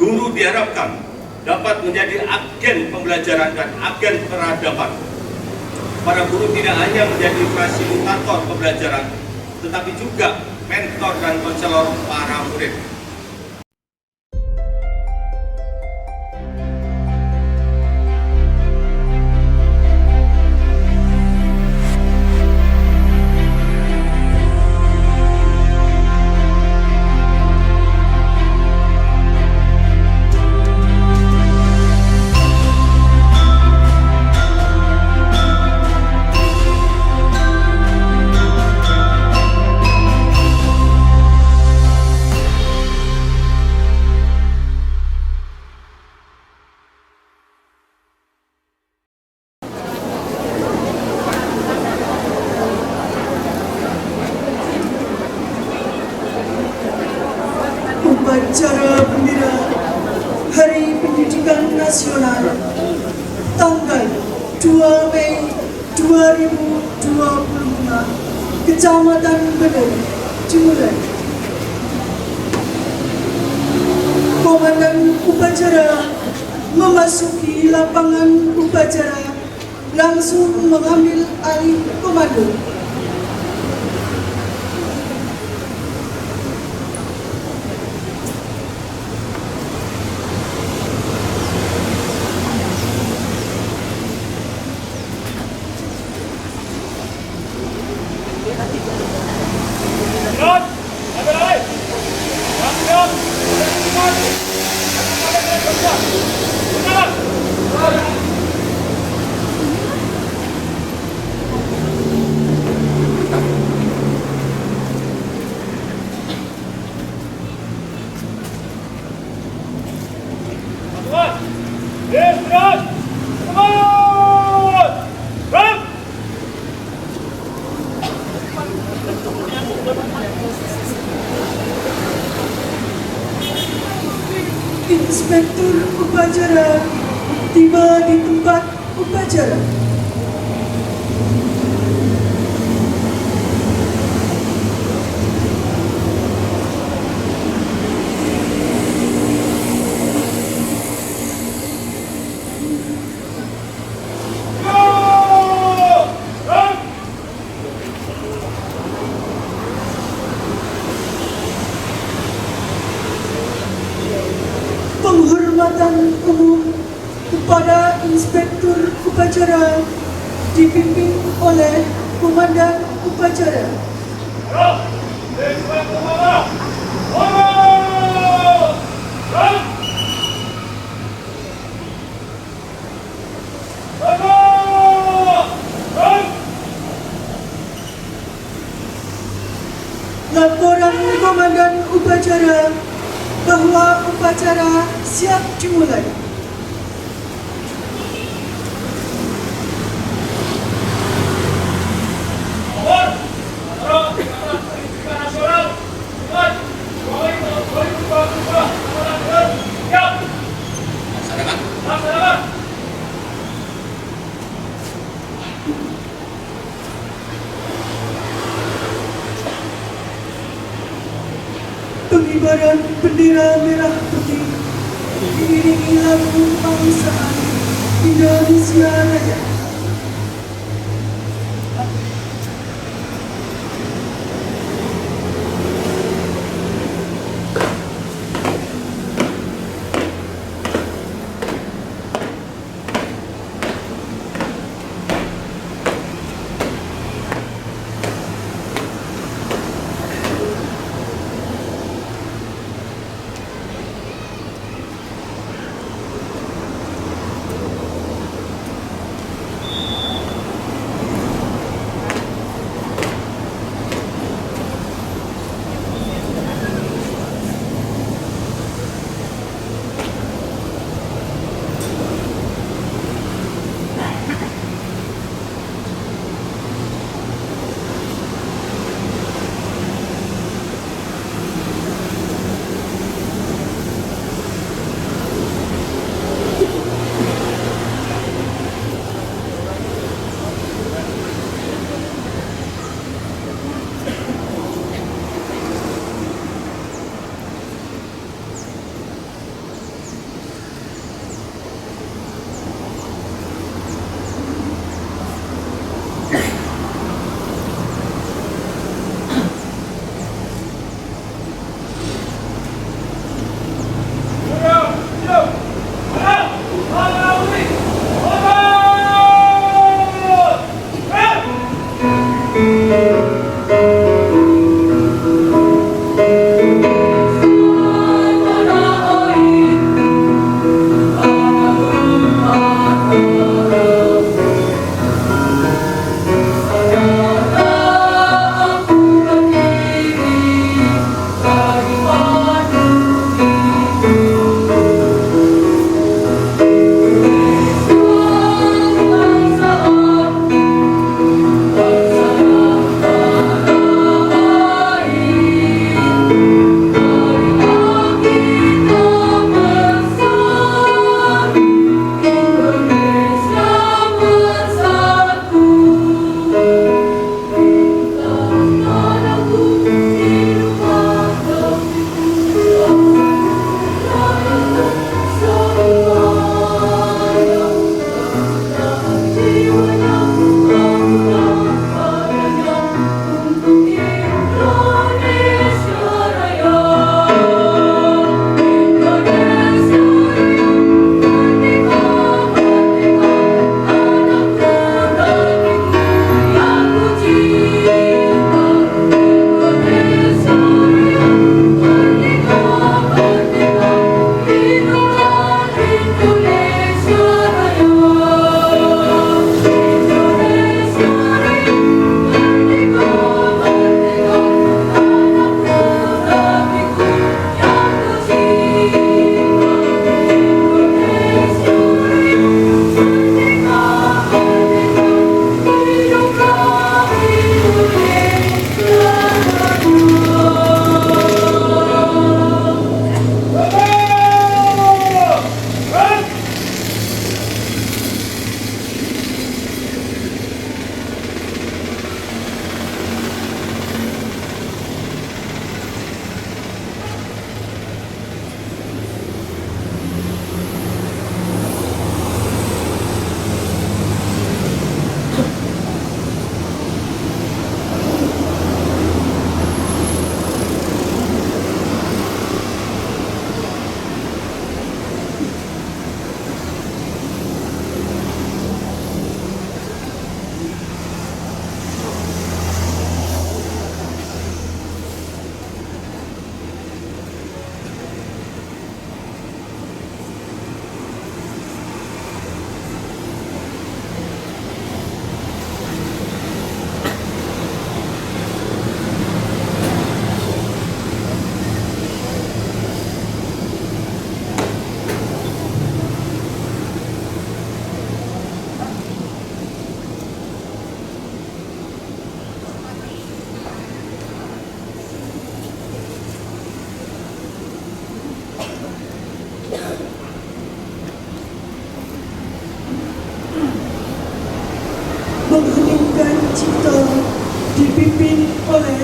Guru diharapkan dapat menjadi agen pembelajaran dan agen peradaban. Para guru tidak hanya menjadi fasilitator pembelajaran, tetapi juga mentor dan konselor para murid. Upacara Bendera Hari Pendidikan Nasional tanggal 2 Mei 2025 Kecamatan Bedong dimulai. Komandan upacara memasuki lapangan upacara langsung mengambil alih komando. Inspektur upacara tiba di tempat upacara. Penghormatan umum kepada Inspektur Upacara dipimpin oleh Komandan Upacara. Laporan Komandan Upacara bahwa upacara siap dimulai. Pengibaran bendera merah putih diiringi lagu kebangsaan Indonesia Raya. mengheningkan cipta dipimpin oleh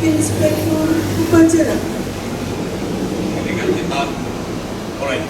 Inspektur Upacara. Meningkat kita mulai.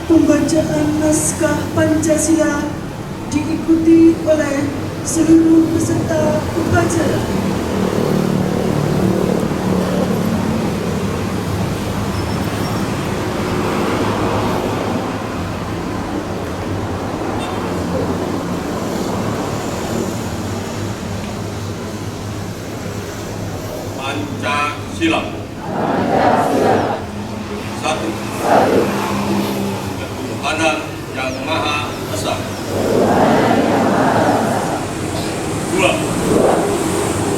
Pembacaan naskah Pancasila diikuti oleh seluruh peserta upacara. Pancasila. Satu. Ketuhanan yang Maha Esa. Dua.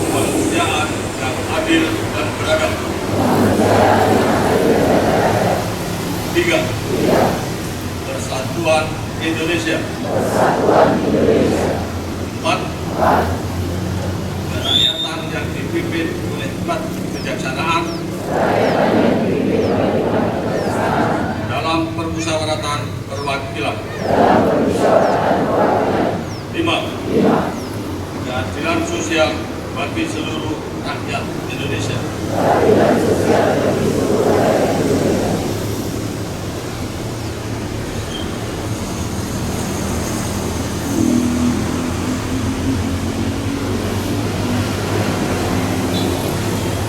Kemanusiaan yang adil dan beradab. Tiga. Persatuan Indonesia. Empat. Kerakyatan yang dipimpin oleh hikmat kebijaksanaan dalam permusyawaratan perwakilan. 5. Keadilan sosial bagi seluruh rakyat Indonesia.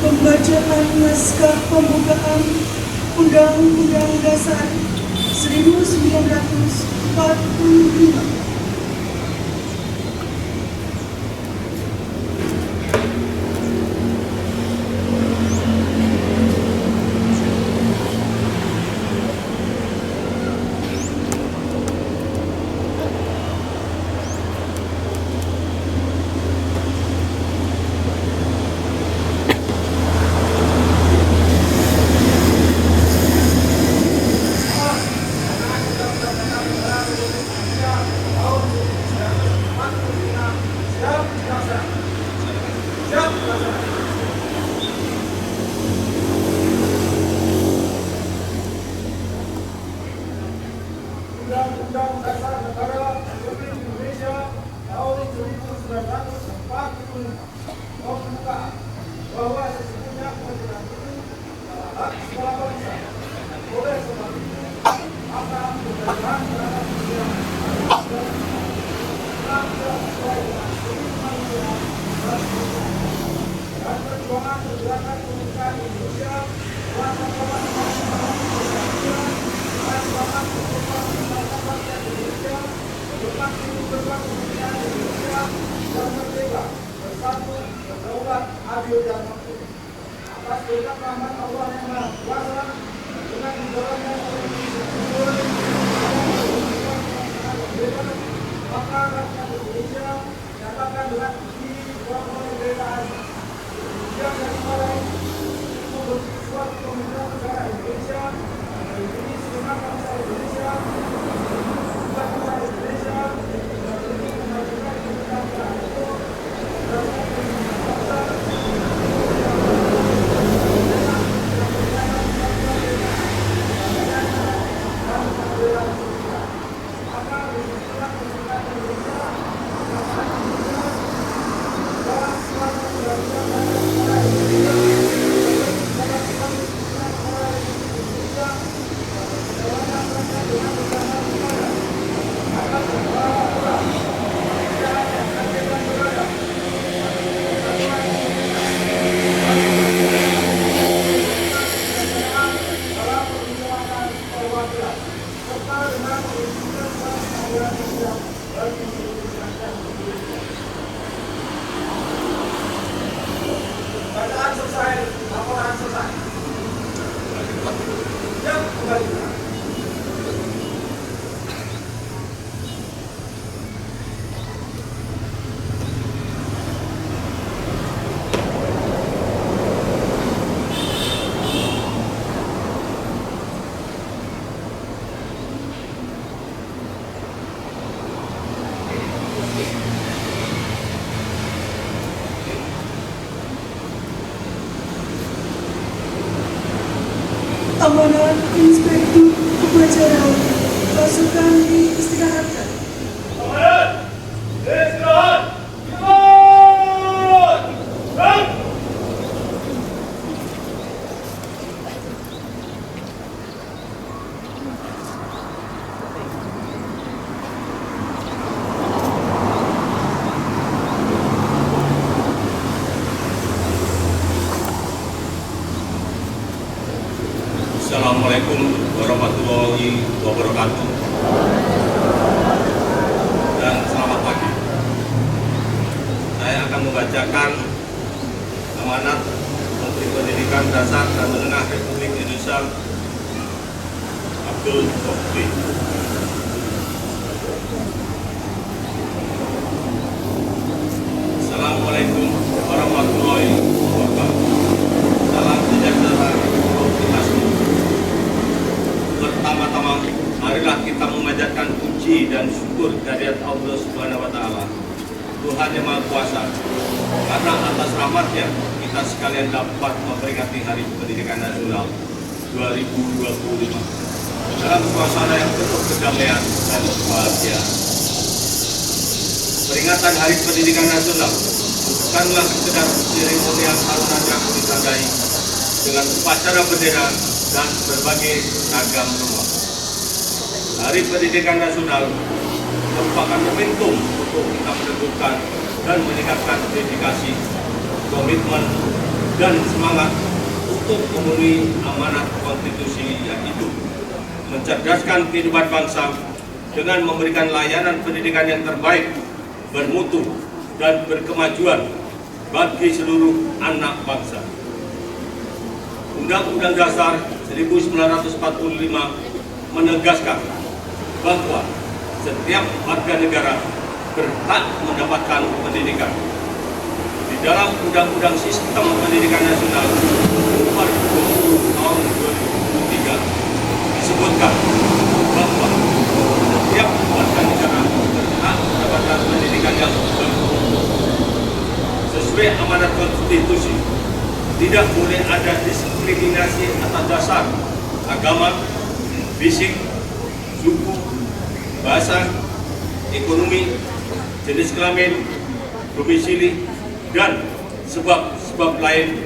Pembacaan naskah pembukaan Undang-Undang Dasar 1945. Undang-Undang Dasar Negara Republik Indonesia tahun 1945 membuka bahwa sesungguhnya kepentingan itu adalah hak segala bangsa. Oleh sebab itu, maka pemerintahan terhadap dunia sesuai dengan kemanusiaan dan dan perjuangan pergerakan kemerdekaan Indonesia, kuasa kawan Indonesia, dan semangat perjuangan masyarakat rakyat Indonesia, berbakti berbakti kemerdekaan Indonesia yang merdeka, bersatu, berdaulat, adil dan makmur. Atas berkat rahmat Allah yang Maha Kuasa, dengan dijalankan oleh maka rakyat Indonesia nyatakan dengan ini bahwa kemerdekaan yang dari mulai membentuk suatu pemerintahan negara Indonesia, ini segenap bangsa Indonesia, bukan bangsa Indonesia, dan ini memajukan kemerdekaan itu dan bangsa. Bacaan selesai, laporan selesai. Ya, kembali. Amanat Inspektur Upacara pasukan diistirahatkan. Komandan, istirahat. Istirahat. Bang. Assalamualaikum warahmatullahi wabarakatuh. Dan selamat pagi. Saya akan membacakan amanat Menteri Pendidikan Dasar dan Menengah Republik Indonesia Abdul Sofri. Assalamualaikum warahmatullahi wabarakatuh. Salam sejahtera untuk kita semua. Pertama-tama, marilah kita memanjatkan puji dan syukur kehadirat Allah Subhanahu wa Ta'ala, Tuhan yang Maha Kuasa, karena atas rahmat-Nya kita sekalian dapat memperingati Hari Pendidikan Nasional 2025 dalam suasana yang penuh kedamaian dan kebahagiaan. Peringatan Hari Pendidikan Nasional bukanlah sekedar seremonial tahunan yang ditandai dengan upacara bendera dan berbagai ragam rumah. Hari Pendidikan Nasional merupakan momentum untuk kita menentukan dan meningkatkan dedikasi, komitmen, dan semangat untuk memenuhi amanat konstitusi yang hidup, mencerdaskan kehidupan bangsa dengan memberikan layanan pendidikan yang terbaik, bermutu, dan berkemajuan bagi seluruh anak bangsa. Undang-Undang Dasar 1945 menegaskan bahwa setiap warga negara berhak mendapatkan pendidikan. Di dalam Undang-Undang Sistem Pendidikan Nasional Nomor 20 Tahun 2003 disebutkan bahwa setiap warga negara berhak mendapatkan pendidikan yang bermutu. Sesuai amanat konstitusi, tidak boleh ada diskriminasi atas dasar agama, fisik, suku, bahasa, ekonomi, jenis kelamin, domisili, dan sebab-sebab lain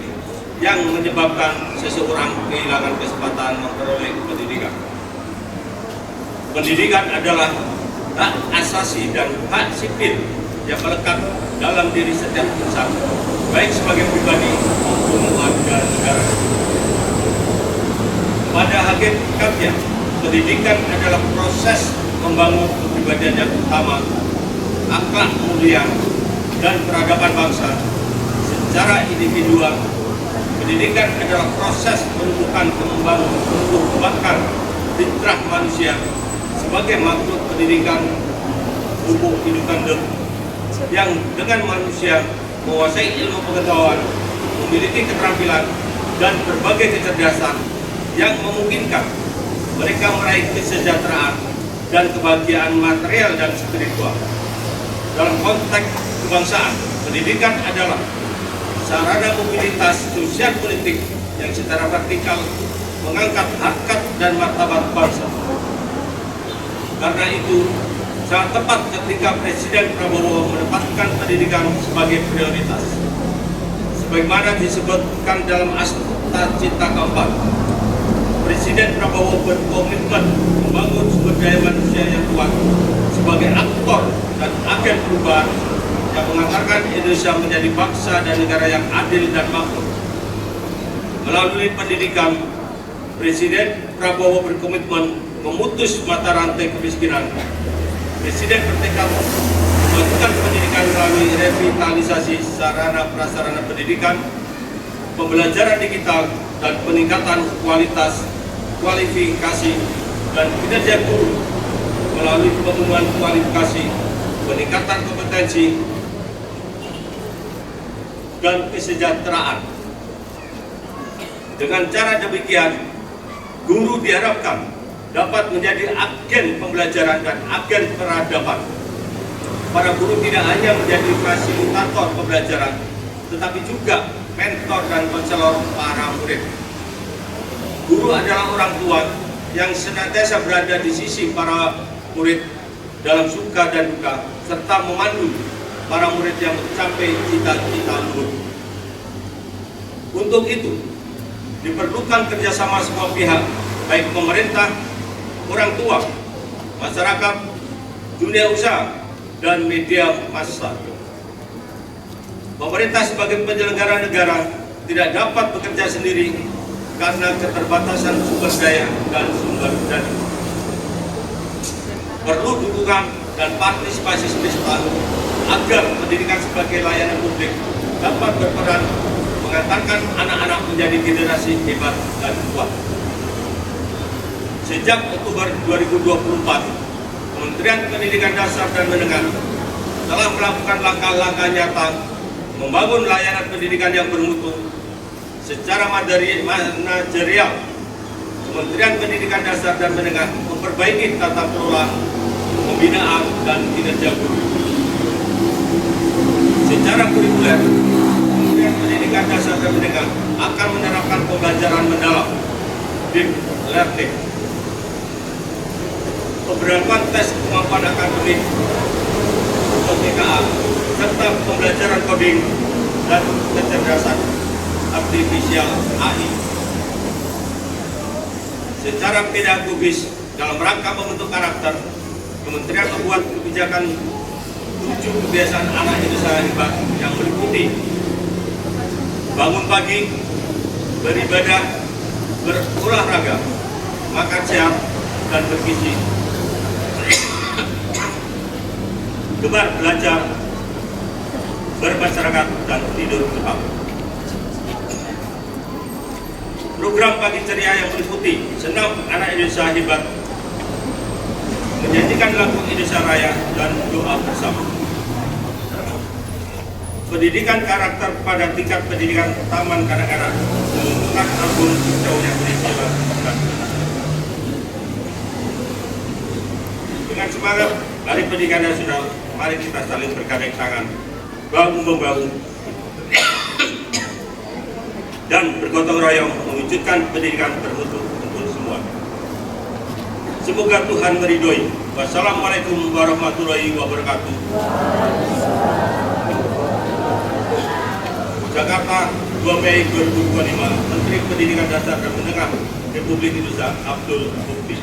yang menyebabkan seseorang kehilangan kesempatan memperoleh pendidikan. Pendidikan adalah hak asasi dan hak sipil yang melekat dalam diri setiap insan, baik sebagai pribadi maupun warga negara. Pada hakikatnya, pendidikan adalah proses membangun kepribadian yang utama, akhlak mulia, dan peradaban bangsa secara individual. Pendidikan adalah proses menumbuhkan kembangkan fitrah manusia sebagai makhluk pendidikan tubuh hidup yang dengan manusia menguasai ilmu pengetahuan, memiliki keterampilan dan berbagai kecerdasan yang memungkinkan mereka meraih kesejahteraan dan kebahagiaan material dan spiritual. Dalam konteks kebangsaan, pendidikan adalah sarana mobilitas sosial politik yang secara vertikal mengangkat harkat dan martabat bangsa. Karena itu, sangat tepat ketika Presiden Prabowo menempatkan pendidikan sebagai prioritas. Sebagaimana disebutkan dalam Aspita Cita keempat, Presiden Prabowo berkomitmen membangun sumber daya manusia yang kuat sebagai aktor dan agen perubahan yang mengantarkan Indonesia menjadi bangsa dan negara yang adil dan makmur. Melalui pendidikan, Presiden Prabowo berkomitmen memutus mata rantai kemiskinan. Presiden bertekad melakukan pendidikan melalui revitalisasi sarana prasarana pendidikan, pembelajaran digital, dan peningkatan kualitas, kualifikasi, dan kinerja guru melalui pemenuhan kualifikasi, peningkatan kompetensi, dan kesejahteraan. Dengan cara demikian, guru diharapkan dapat menjadi agen pembelajaran dan agen peradaban. Para guru tidak hanya menjadi fasilitator pembelajaran, tetapi juga mentor dan konselor para murid. Guru adalah orang tua yang senantiasa berada di sisi para murid dalam suka dan duka, serta memandu para murid yang mencapai cita-cita luhur. Untuk itu, diperlukan kerjasama semua pihak, baik pemerintah, orang tua, masyarakat, dunia usaha, dan media massa. Pemerintah sebagai penyelenggara negara tidak dapat bekerja sendiri karena keterbatasan sumber daya dan sumber dana. Perlu dukungan dan partisipasi spesial agar pendidikan sebagai layanan publik dapat berperan mengantarkan anak-anak menjadi generasi hebat dan kuat. Sejak Oktober 2024, Kementerian Pendidikan Dasar dan Menengah telah melakukan langkah-langkah nyata membangun layanan pendidikan yang bermutu secara manajerial. Kementerian Pendidikan Dasar dan Menengah memperbaiki tata kelola, pembinaan, dan kinerja guru. Secara kurikuler, Kementerian Pendidikan Dasar dan Menengah akan menerapkan pembelajaran mendalam, deep learning, pemberlakuan tes kemampuan akademik atau TKA, serta pembelajaran coding dan kecerdasan artifisial AI. Secara pedagogis, dalam rangka membentuk karakter, Kementerian membuat kebijakan 7 kebiasaan anak Indonesia hebat yang meliputi bangun pagi, beribadah, berolahraga, makan sehat dan bergizi, gemar belajar, bermasyarakat, dan tidur cepat. Program Pagi Ceria yang meliputi senam anak Indonesia hebat, menyanyikan lagu Indonesia Raya, dan doa bersama. Pendidikan karakter pada tingkat pendidikan taman kanak-kanak menggunakan album hijau yang berisilah dan dengan semangat Hari Pendidikan Nasional, mari kita saling bergandeng tangan, bahu-membahu, dan bergotong royong mewujudkan pendidikan bermutu untuk semua. Semoga Tuhan meridhoi. Wassalamualaikum warahmatullahi wabarakatuh. Jakarta, 2 Mei 2025, Menteri Pendidikan Dasar dan Menengah Republik Indonesia Abdul Mukti.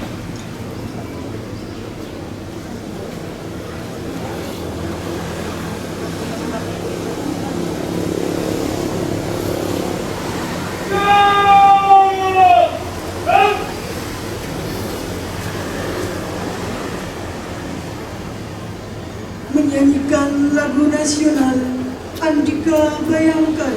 menyanyikan lagu nasional Andika Bayangkan.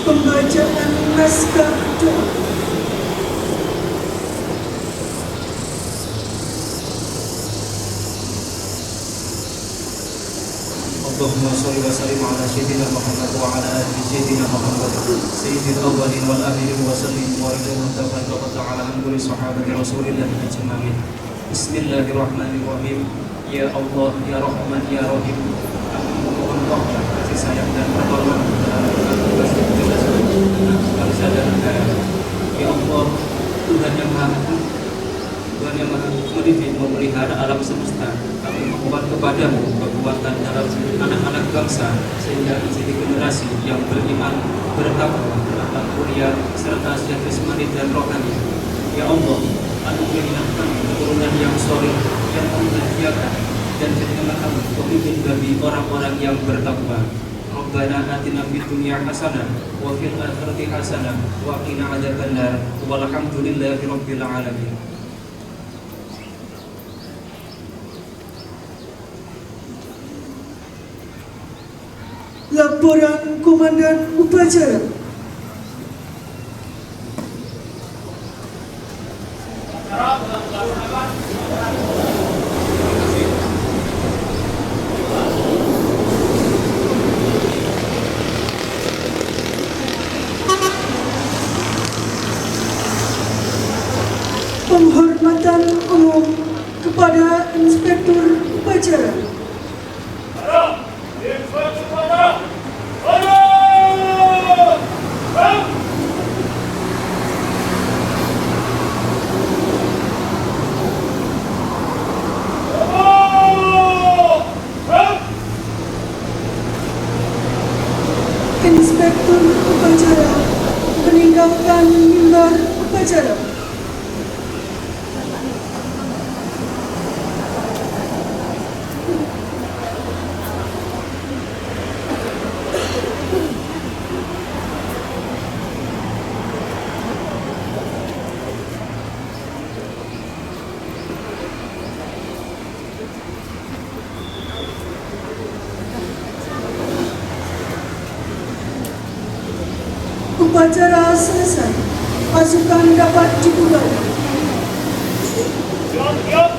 Pembacaan naskah doa. Allahumma sholli wa sallim ala sayyidina Muhammad wa ala ali sayyidina Muhammad sayyidil awwalin wal akhirin wa sallim wa radhiyallahu ta'ala an kulli sahabati Rasulillah ajma'in. Bismillahirrahmanirrahim. Ya Allah, ya Rahman, ya Rahim. Aku memohon rahmat, kasih sayang dan pertolongan bangsa dan negara. Ya Allah, Tuhan yang Maha Tuhan yang Maha mendidik, memelihara alam semesta. Kami memohon kepadamu kekuatan dalam anak-anak bangsa sehingga menjadi generasi yang beriman, bertakwa, berakhlak mulia, serta sehat jasmani dan rohani. Ya Allah, anugerahilah kami keturunan yang soleh, yang membahagiakan, dan jadikanlah kami pemimpin bagi orang-orang yang bertakwa. Rabbana atina fid dunya hasanah wa fil akhirati hasanah wa qina adzabannar. Walhamdulillahi rabbil alamin. Laporan Komandan Upacara. Penghormatan umum kepada Inspektur Upacara. Inspektur Upacara meninggalkan mimbar upacara. Upacara selesai, pasukan dapat dibubarkan. Siap.